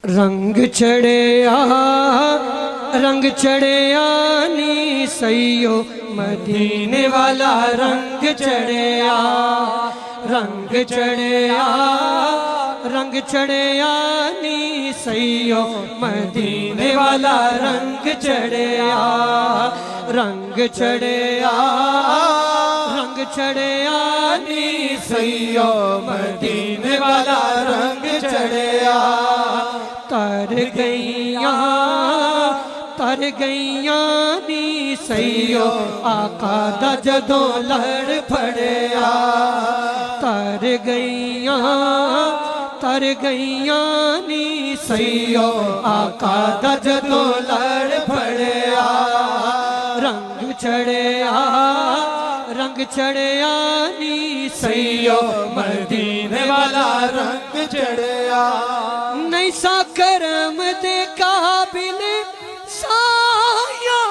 رنگ چڑھیا نی سیو مدینے والا رنگ چڑھیا نی سیو مدینے والا رنگ چڑھیا نی سیو مدینے والا رنگ چڑھیا تر گئیاں نی سیو آقا دا جدوں لڑ پھڑیا تر گئیاں نی سیو آقا دا جدوں لڑ پھڑیا رنگ چڑھیا نی سیو مدینے والا رنگ چڑھیا نہیں سا کرم دے قابل سایہ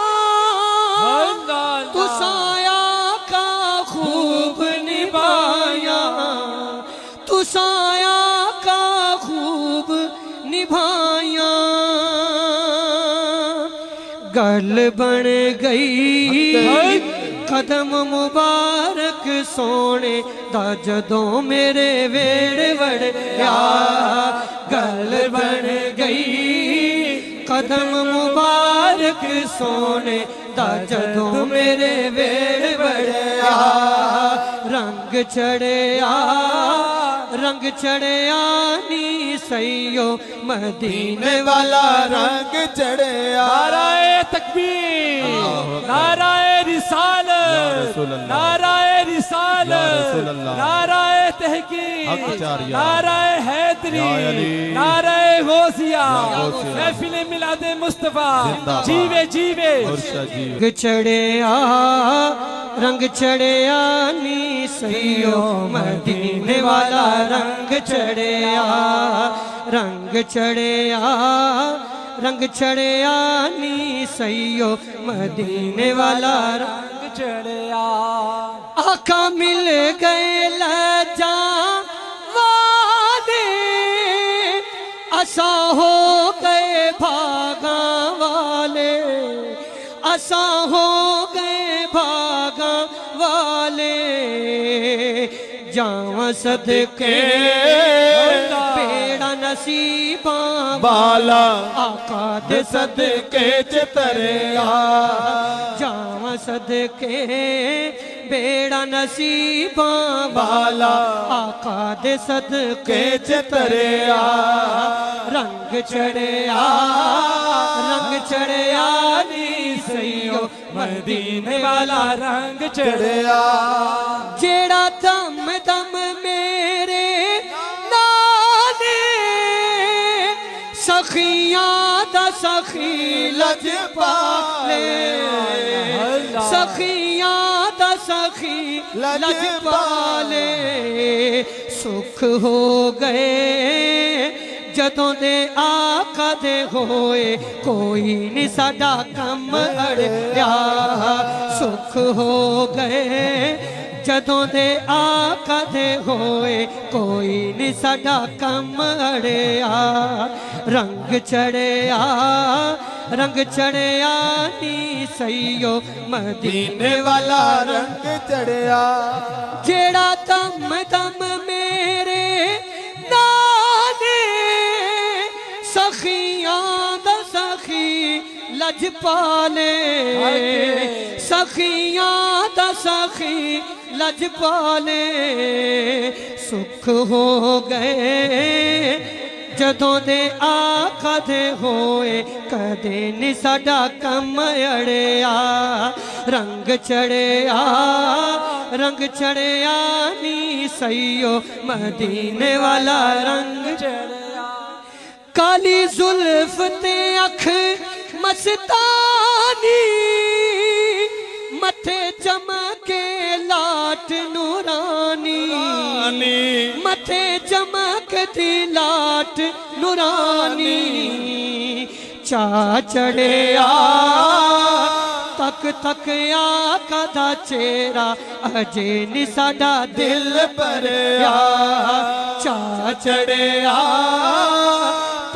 تو سایہ کا خوب نبھایا تو سایہ کا خوب نبھایا گل بن گئی قدم مبارک سونے دا جدوں میرے ویڑ وڑیا گل بن گئی قدم مبارک سونے دا جدوں میرے ویڑ وڑیا رنگ چڑھیا نی سیو مدینے والا رنگ چڑھیا نعرہ تکبیر نعرہ رسالت نعرہ رسالت نعرہ تحقیق نعرہ حیدری نعرہ غوثیہ محفل میلاد مصطفیٰ جیوے رنگ چڑھیا نی سیو مدینے والا رنگ چڑھیا نی سیو مدینے والا رنگ چڑھیا آقا مل گئے لجا والے اسا ہو گئے بھاگاں والے اسا ہو گئے بھاگاں والے جاواں صدقے بیڑا نصیباں بالا آقا دے صدقے چتریا جاواں صدقے بیڑا نصیباں بالا آقا دے صدقے چتریا رنگ چڑھیا نی سیو مدینے والا رنگ چڑھیا جیڑا دم دم میرے نانے سخیاں دا سخی لج پالے سخیاں دا سخی لج پالے سکھ ہو گئے جدوں دے آقا دے ہوئے کوئی نہیں ساڈا کم اڑیا سکھ ہو گئے جدوں دے آقا دے ہوئے کوئی نہیں ساڈا کم اڑیا رنگ چڑھیا نی سیو مدینے والا رنگ چڑھیا جیڑا دم دم میرے سخیاں دا سخی لج پالے سخیاں دا سخی لج پالے سکھ ہو گئے جدوں دے آقا دے ہوئے کدے نہیں ساڈا کم اڑیا رنگ چڑھیا نی سیو مدینے والا رنگ چڑھیا کالی زلف تے اکھ مستانی متھے چمکے لاٹ نورانی متھے چمکتی لاٹ نورانی چا چڑھیا تک تک آقا دا چہرہ اجے نہیں ساڈا دل بھریا چا چڑھیا